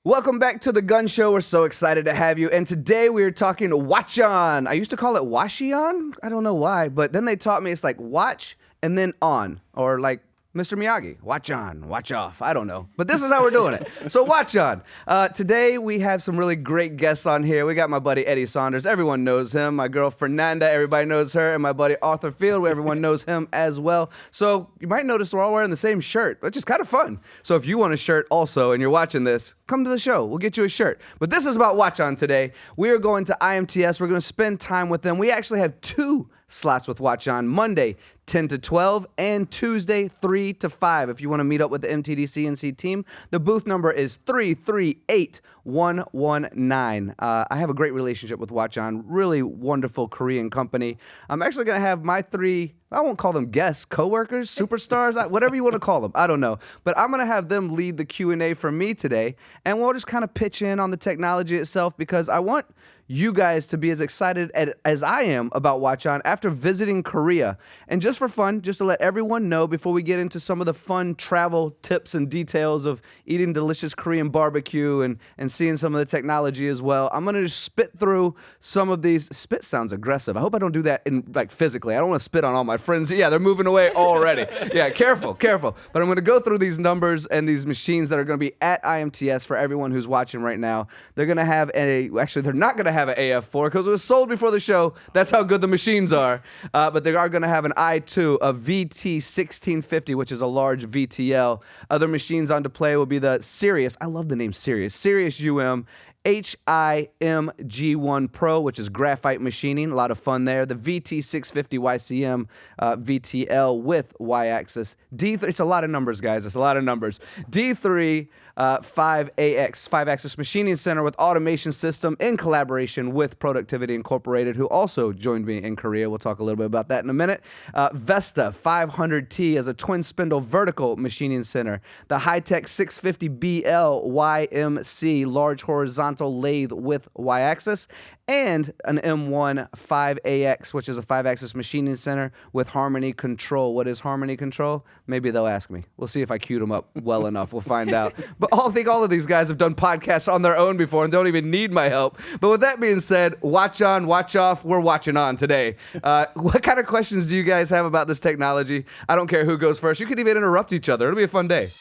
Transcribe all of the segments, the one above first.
Welcome back to the Gun Show. We're so excited to have you. And today we are talking Hwacheon. I used to call it Hwacheon. I don't know why, but then they taught me it's like watch and then on, or like Mr. Miyagi, watch on, watch off. I don't know, but this is how we're doing it. So Hwacheon. Today we have some really great guests on here. We got my buddy Eddie Saunders. Everyone knows him. My girl Fernanda. Everybody knows her. And my buddy Arthur Field. Everyone knows him as well. So you might notice we're all wearing the same shirt, which is kind of fun. So if you want a shirt also and you're watching this, come to the show. We'll get you a shirt. But this is about Hwacheon today. We are going to IMTS. We're going to spend time with them. We actually have 2 slots with Hwacheon, Monday 10 to 12 and Tuesday 3 to 5. If you want to meet up with the MTDCNC team, the booth number is 338119. I have a great relationship with Hwacheon, really wonderful Korean company. I'm actually going to have my 3, I won't call them guests, co-workers, superstars, whatever you want to call them. I don't know. But I'm going to have them lead the Q&A for me today, and we'll just kind of pitch in on the technology itself because I want you guys to be as excited as I am about Hwacheon after visiting Korea. And just for fun, just to let everyone know before we get into some of the fun travel tips and details of eating delicious Korean barbecue and seeing some of the technology as well, I'm going to just spit through some of these. Spit sounds aggressive. I hope I don't do that in like physically. I don't want to spit on all my friends. Yeah, they're moving away already. Yeah, careful. But I'm going to go through these numbers and these machines that are going to be at IMTS for everyone who's watching right now. They're going to have actually, they're not going to have an AF4 because it was sold before the show. That's how good the machines are. But they are going to have an I2, a VT1650, which is a large VTL. Other machines on display will be the Sirius. I love the name Sirius. Sirius UM. HIMG1 Pro, which is graphite machining. A lot of fun there. The VT650 YCM VTL with Y-axis. D3, it's a lot of numbers, guys. It's a lot of numbers. D3 5AX, 5-axis machining center with automation system in collaboration with Productivity Incorporated, who also joined me in Korea. We'll talk a little bit about that in a minute. Vesta 500T as a twin spindle vertical machining center. The High-Tech 650BL YMC large horizontal lathe with Y-axis. And an M1 5AX, which is a 5-axis machining center with Harmony Control. What is Harmony Control? Maybe they'll ask me. We'll see if I queued them up well enough. We'll find out. But I think all of these guys have done podcasts on their own before and don't even need my help. But with that being said, watch on, watch off. We're watching on today. What kind of questions do you guys have about this technology? I don't care who goes first. You can even interrupt each other. It'll be a fun day.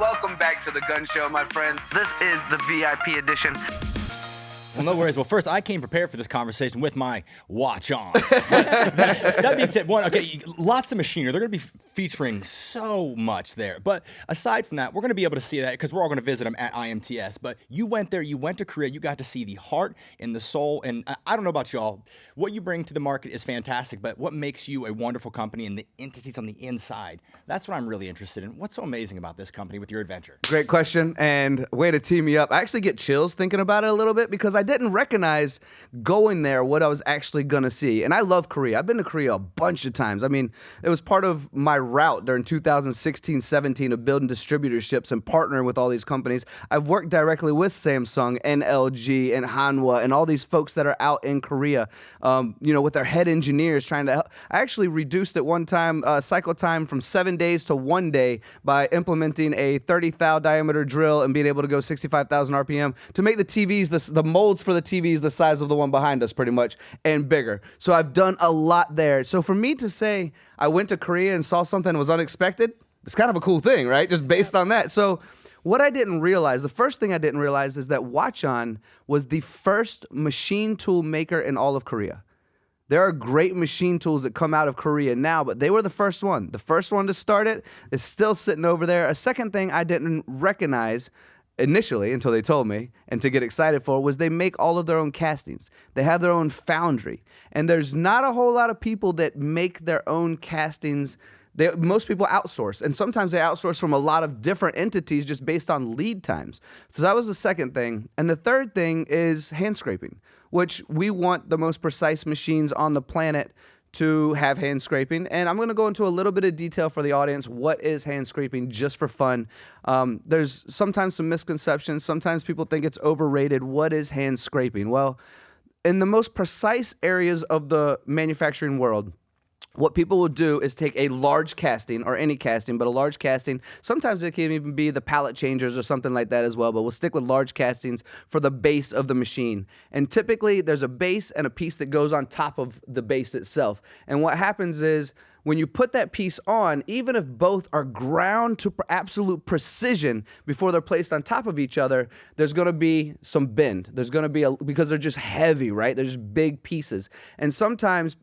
Welcome back to the Gun Show, my friends. This is the VIP edition. Well, no worries. Well, first, I came prepared for this conversation with my watch on. That being said, lots of machinery. They're going to be featuring so much there. But aside from that, we're going to be able to see that because we're all going to visit them at IMTS. But you went there, you went to Korea, you got to see the heart and the soul. And I don't know about y'all, what you bring to the market is fantastic, but what makes you a wonderful company and the entities on the inside, that's what I'm really interested in. What's so amazing about this company with your adventure? Great question, and way to tee me up. I actually get chills thinking about it a little bit because I didn't recognize going there what I was actually going to see. And I love Korea. I've been to Korea a bunch of times. I mean, it was part of my route during 2016-17 of building distributorships and partnering with all these companies. I've worked directly with Samsung and LG and Hanwha and all these folks that are out in Korea, with their head engineers trying to help. I actually reduced at one time cycle time from 7 days to 1 day by implementing a 30 thou diameter drill and being able to go 65,000 RPM to make the TVs, the molds for the TVs the size of the one behind us pretty much and bigger. So I've done a lot there. So for me to say I went to Korea and saw something that was unexpected, it's kind of a cool thing, right? Just based on that. So what I didn't realize, the first thing I didn't realize is that Hwacheon was the first machine tool maker in all of Korea. There are great machine tools that come out of Korea now, but they were the first one. The first one to start it is still sitting over there. A second thing I didn't recognize initially until they told me and to get excited for was they make all of their own castings. They have their own foundry. And there's not a whole lot of people that make their own castings. Most people outsource, and sometimes they outsource from a lot of different entities just based on lead times. So that was the second thing. And the third thing is hand scraping, which we want the most precise machines on the planet to have hand scraping. And I'm going to go into a little bit of detail for the audience. What is hand scraping, just for fun? There's sometimes some misconceptions. Sometimes people think it's overrated. What is hand scraping? Well, in the most precise areas of the manufacturing world, what people will do is take a large casting, or any casting, but a large casting. Sometimes it can even be the pallet changers or something like that as well, but we'll stick with large castings for the base of the machine. And typically there's a base and a piece that goes on top of the base itself. And what happens is when you put that piece on, even if both are ground to absolute precision before they're placed on top of each other, there's going to be some bend. There's going to be because they're just heavy, right? They're just big pieces. And sometimes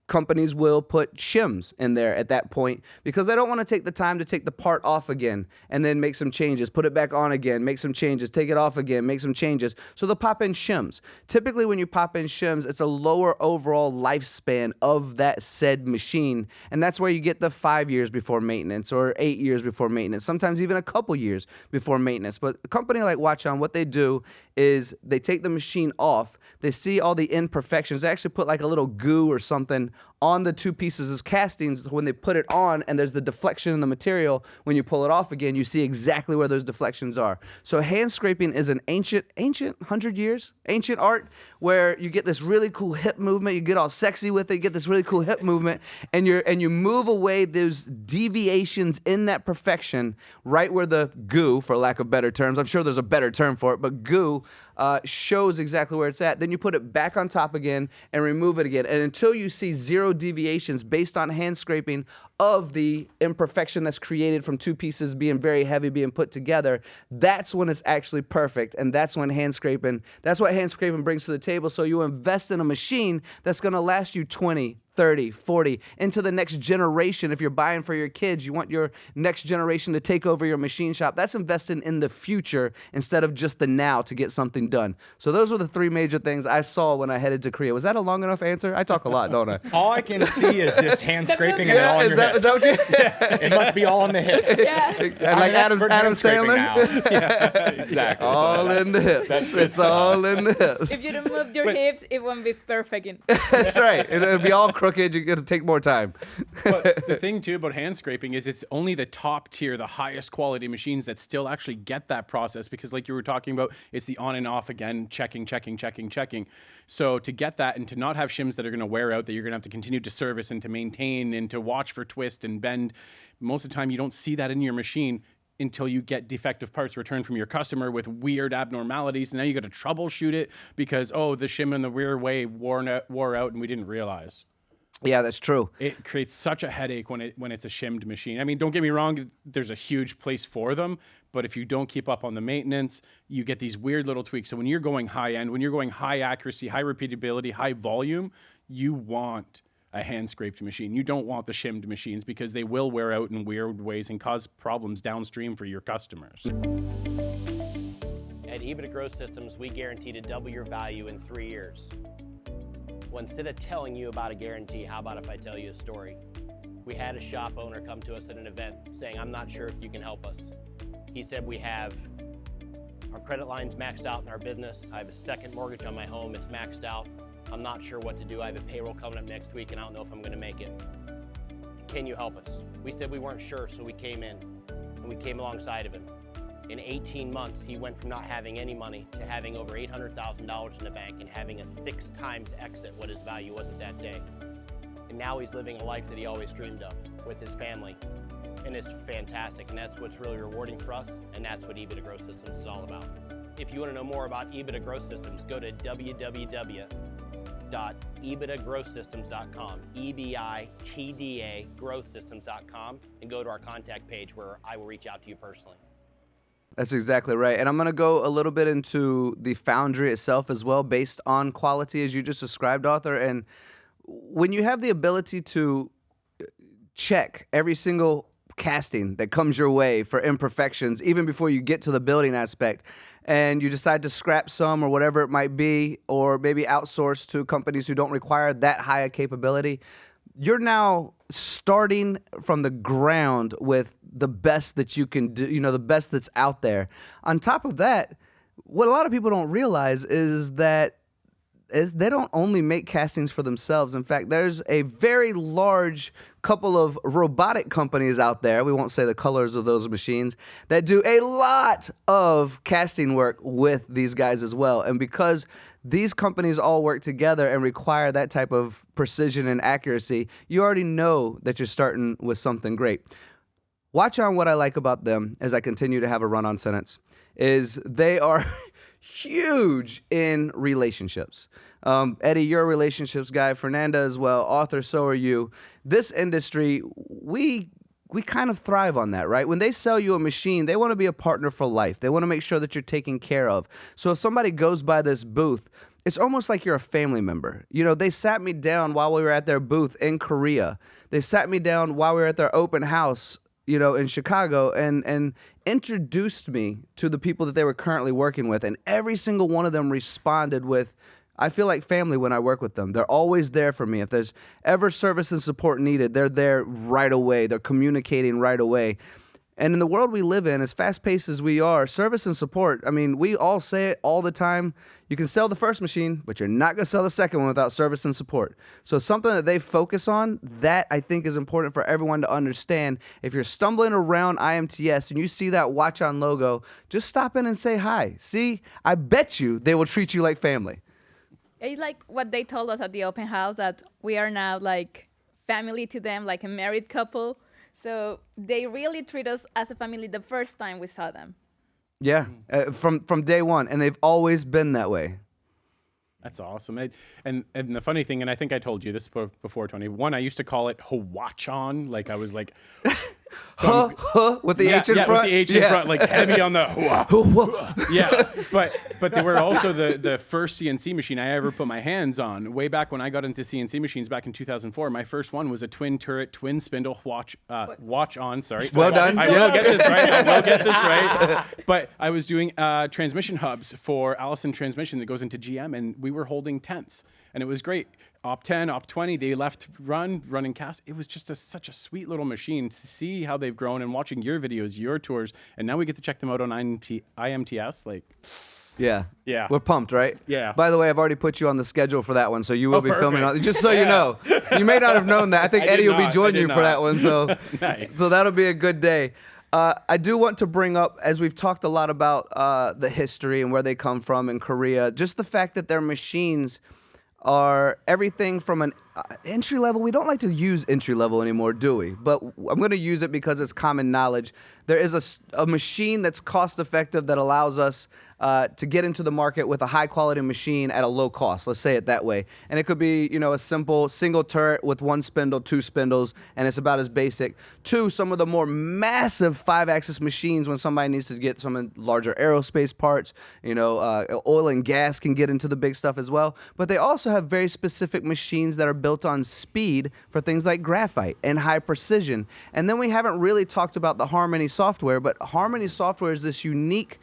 companies will put shims in there at that point because they don't want to take the time to take the part off again and then make some changes, put it back on again, make some changes, take it off again, make some changes. So they'll pop in shims. Typically when you pop in shims, it's a lower overall lifespan of that said machine. And that's where you get the 5 years before maintenance or 8 years before maintenance, sometimes even a couple years before maintenance. But a company like Hwacheon, what they do is they take the machine off, they see all the imperfections, they actually put like a little goo or something on the two pieces as castings. When they put it on and there's the deflection in the material, when you pull it off again, you see exactly where those deflections are. So hand scraping is an ancient 100 years, ancient art where you get this really cool hip movement, you get all sexy with it, you get this really cool hip movement, and you move away those deviations in that perfection right where the goo, for lack of better terms, I'm sure there's a better term for it, but goo shows exactly where it's at. Then you put it back on top again and remove it again. And until you see zero deviations based on hand scraping of the imperfection that's created from two pieces being very heavy, being put together, that's when it's actually perfect. And that's when that's what hand scraping brings to the table. So you invest in a machine that's going to last you 20, 30, 40, into the next generation. If you're buying for your kids, you want your next generation to take over your machine shop. That's investing in the future instead of just the now to get something done. So those were the three major things I saw when I headed to Korea. Was that a long enough answer? I talk a lot, don't I? All I can see is just hand scraping and all on your hips. Is that what you... It must be all on the hips. Yeah. Like Adam Sandler? Yeah, exactly. All in the hips. It's all in the hips. If you don't move your hips, it won't be perfect. That's right. It'll be all crooked. You're going to take more time. But the thing too about hand scraping is it's only the top tier, the highest quality machines that still actually get that process, because like you were talking about, it's the on and off again, checking. So to get that and to not have shims that are going to wear out, that you're going to have to continue to service and to maintain and to watch for twist and bend, most of the time you don't see that in your machine until you get defective parts returned from your customer with weird abnormalities. And now you got to troubleshoot it because, oh, the shim in the rear way wore out and we didn't realize. Yeah, that's true. It creates such a headache when it's a shimmed machine. I mean, don't get me wrong, there's a huge place for them, but if you don't keep up on the maintenance, you get these weird little tweaks. So when you're going high end, when you're going high accuracy, high repeatability, high volume, you want a hand scraped machine. You don't want the shimmed machines because they will wear out in weird ways and cause problems downstream for your customers. At EBITDA Growth Systems, we guarantee to double your value in 3 years. Well, instead of telling you about a guarantee, how about if I tell you a story? We had a shop owner come to us at an event saying, I'm not sure if you can help us. He said, we have our credit lines maxed out in our business. I have a second mortgage on my home, it's maxed out. I'm not sure what to do. I have a payroll coming up next week and I don't know if I'm gonna make it. Can you help us? We said we weren't sure, so we came in and we came alongside of him. In 18 months, he went from not having any money to having over $800,000 in the bank and having a 6 times exit what his value was at that day. And now he's living a life that he always dreamed of with his family. And it's fantastic, and that's what's really rewarding for us, and that's what EBITDA Growth Systems is all about. If you want to know more about EBITDA Growth Systems, go to www.ebitagrowthsystems.com, EBITDA growthsystems.com, and go to our contact page where I will reach out to you personally. That's exactly right. And I'm going to go a little bit into the foundry itself as well, based on quality, as you just described, Arthur. And when you have the ability to check every single casting that comes your way for imperfections, even before you get to the building aspect, and you decide to scrap some or whatever it might be, or maybe outsource to companies who don't require that high a capability, you're now starting from the ground with the best that you can do, the best that's out there. On top of that, what a lot of people don't realize is that they don't only make castings for themselves. In fact, there's a very large couple of robotic companies out there, we won't say the colors of those machines, that do a lot of casting work with these guys as well. And because these companies all work together and require that type of precision and accuracy, you already know that you're starting with something great. Hwacheon, what I like about them, as I continue to have a run-on sentence, is they are huge in relationships. Eddie, you're a relationships guy. Fernanda as well. Arthur, so are you. This industry, we kind of thrive on that, right? When they sell you a machine, they want to be a partner for life. They want to make sure that you're taken care of. So if somebody goes by this booth, it's almost like you're a family member. You know, they sat me down while we were at their booth in Korea. They sat me down while we were at their open house, you know, in Chicago, and introduced me to the people that they were currently working with. And every single one of them responded with, I feel like family when I work with them. They're always there for me. If there's ever service and support needed, they're there right away. They're communicating right away. And in the world we live in, as fast-paced as we are, service and support, I mean, we all say it all the time. You can sell the first machine, but you're not going to sell the second one without service and support. So something that they focus on, that I think is important for everyone to understand. If you're stumbling around IMTS and you see that Hwacheon logo, just stop in and say hi. See, I bet you they will treat you like family. It's like what they told us at the open house, that we are now like family to them, like a married couple. So they really treat us as a family the first time we saw them. Yeah, from day one, and they've always been that way. That's awesome. And the funny thing, and I think I told you this before, Tony. One, I used to call it Hwacheon, like I was like, with the H in front. With the H in front, like heavy on the yeah. But they were also the first CNC machine I ever put my hands on. Way back when I got into CNC machines back in 2004, my first one was a twin turret, twin spindle Hwacheon. Sorry. Well done. I will get this right. I will get this right. But I was doing transmission hubs for Allison Transmission that goes into GM, and we were holding tenths, and it was great. Op 10, Op 20, they left running cast. It was just such a sweet little machine to see how they've grown, and watching your videos, your tours, and now we get to check them out on IMTS. Like, yeah. Yeah. We're pumped, right? Yeah. By the way, I've already put you on the schedule for that one, so you will be filming perfect. on. Just so you know, you may not have known that. I think Eddie will be joining you for that one, so Nice. so that'll be a good day. I do want to bring up, as we've talked a lot about the history and where they come from in Korea, just the fact that their machines are everything from an entry level. We don't like to use entry level anymore, do we? But I'm going to use it because it's common knowledge. There is a machine that's cost effective that allows us to get into the market with a high quality machine at a low cost. Let's say it that way. And it could be, you know, a simple single turret with one spindle, two spindles, and it's about as basic, to some of the more massive 5-axis machines when somebody needs to get some larger aerospace parts. You know, oil and gas can get into the big stuff as well. But they also have very specific machines that are built on speed for things like graphite and high precision. And then we haven't really talked about the Harmony software, but Harmony software is this unique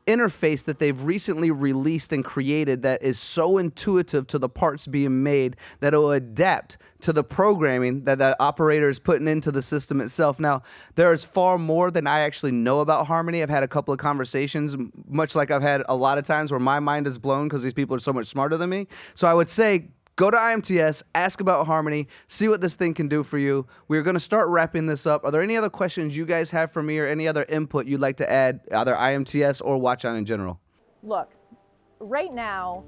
interface that they've recently released and created that is so intuitive to the parts being made that it will adapt to the programming that the operator is putting into the system itself. Now, there is far more than I actually know about Harmony. I've had a couple of conversations, much like I've had a lot of times where my mind is blown because these people are so much smarter than me. So I would say, go to IMTS, ask about Harmony, see what this thing can do for you. We're going to start wrapping this up. Are there any other questions you guys have for me or any other input you'd like to add, either IMTS or Hwacheon in general? Look, right now,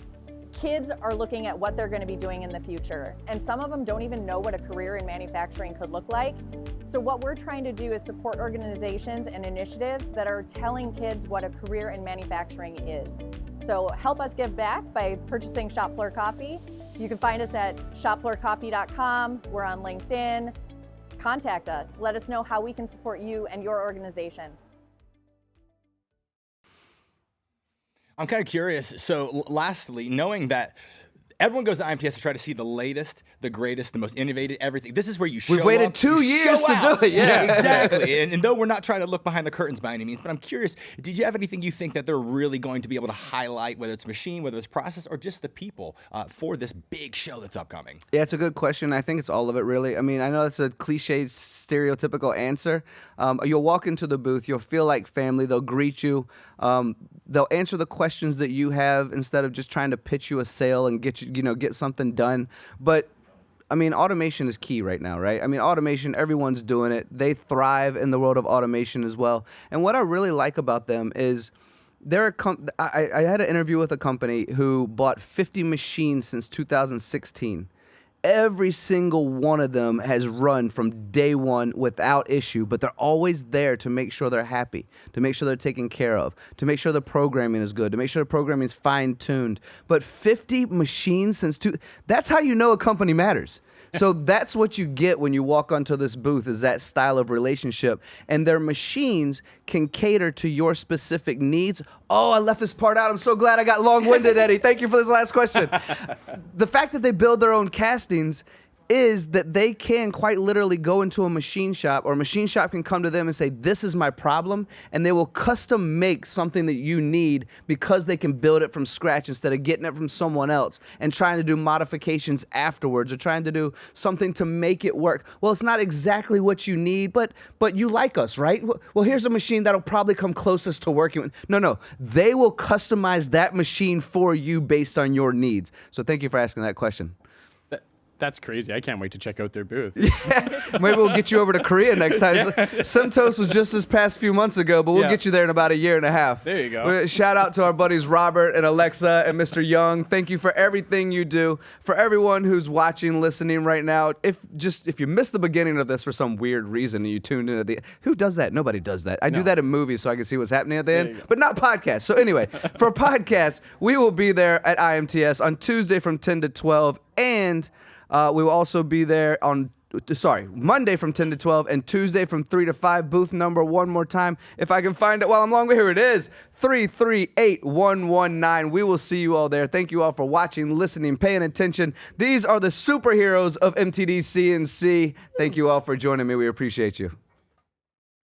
kids are looking at what they're going to be doing in the future, and some of them don't even know what a career in manufacturing could look like. So what we're trying to do is support organizations and initiatives that are telling kids what a career in manufacturing is. So help us give back by purchasing Shop Floor Coffee. You can find us at shopfloorcoffee.com. We're on LinkedIn. Contact us. Let us know how we can support you and your organization. I'm kind of curious. So lastly, knowing that everyone goes to IMTS to try to see the latest, the greatest, the most innovative, everything. This is where you show We've waited up, 2 you years show to out. do it. Yeah, exactly. And though we're not trying to look behind the curtains by any means, but I'm curious, did you have anything you think that they're really going to be able to highlight, whether it's machine, whether it's process, or just the people for this big show that's upcoming? Yeah, it's a good question. I think it's all of it, really. I mean, I know it's a cliche, stereotypical answer. You'll walk into the booth, you'll feel like family, they'll greet you, they'll answer the questions that you have instead of just trying to pitch you a sale and get you, get something done. But I mean, automation is key right now, right? I mean, automation, everyone's doing it. They thrive in the world of automation as well. And what I really like about them is I had an interview with a company who bought 50 machines since 2016. Every single one of them has run from day one without issue, but they're always there to make sure they're happy, to make sure they're taken care of, to make sure the programming is good, to make sure the programming is fine-tuned. But 50 machines that's how you know a company matters. So that's what you get when you walk onto this booth, is that style of relationship. And their machines can cater to your specific needs. Oh, I left this part out. I'm so glad I got long-winded, Eddie. Thank you for this last question. The fact that they build their own castings is that they can quite literally go into a machine shop, or a machine shop can come to them and say, this is my problem, and they will custom make something that you need because they can build it from scratch instead of getting it from someone else and trying to do modifications afterwards or trying to do something to make it work. Well, it's not exactly what you need, but you like us, right? Well, here's a machine that'll probably come closest to working with. No, they will customize that machine for you based on your needs. So thank you for asking that question. That's crazy. I can't wait to check out their booth. Yeah, maybe we'll get you over to Korea next time. Simtoast was just this past few months ago, but we'll get you there in about a year and a half. There you go. Shout out to our buddies Robert and Alexa and Mr. Young. Thank you for everything you do. For everyone who's watching, listening right now, if you missed the beginning of this for some weird reason and you tuned in at who does that? Nobody does that. I do that in movies so I can see what's happening at the end, but not podcasts. So anyway, for podcasts, we will be there at IMTS on Tuesday from 10 to 12, and we will also be there on Monday from 10 to 12 and Tuesday from 3 to 5. Booth number one more time, if I can find it while I'm longer. Here it is, 338119. We will see you all there. Thank you all for watching, listening, paying attention. These are the superheroes of MTDCNC. Thank you all for joining me. We appreciate you.